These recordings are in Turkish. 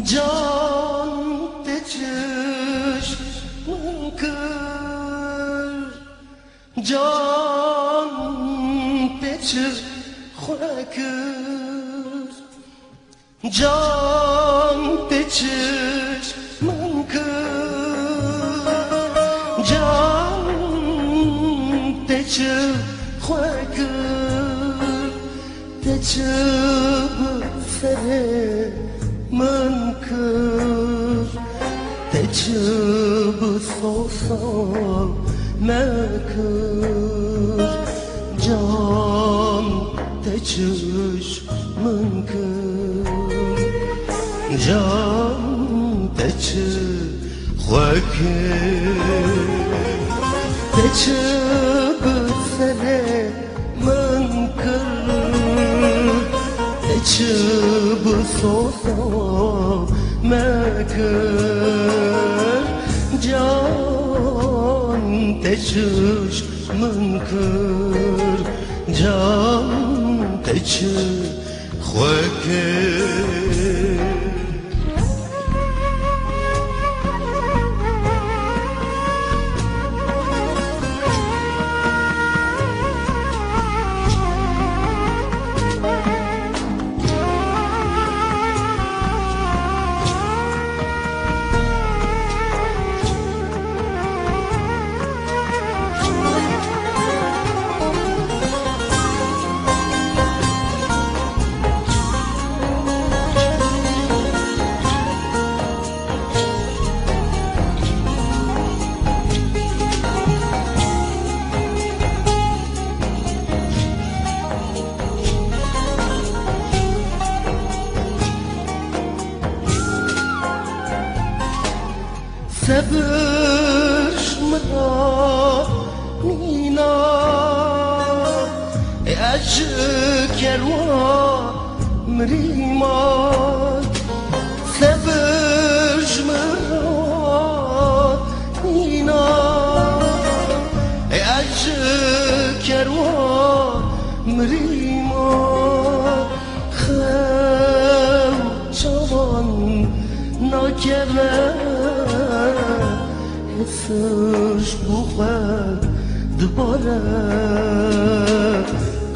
Can te çeşmen kır, can te çeşmen kır, can te çeşmen kır, can te çeşmen kır, te çeşmen منكر تجيب صوصا مكر جان تجيش منكر جان تجي خوكر تجيب سنة منكر تجيب صوصا مكر جان تجيش منكر جان تجي خوكر Sabır mıranina acı kervan mrimat Sabır mıranina acı kervan mrimat Khav çavan nakeve سرش بخواه دوباره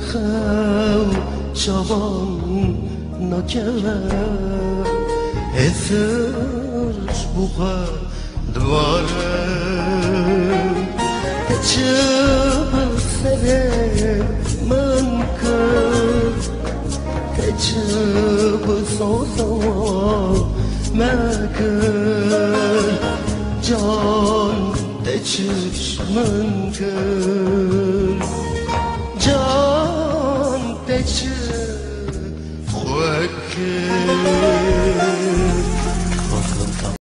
خو چوان نکره سرش بخواه دوباره چه بسره من کرد چه بسازا مکرد can teçişmen kır can teçişmen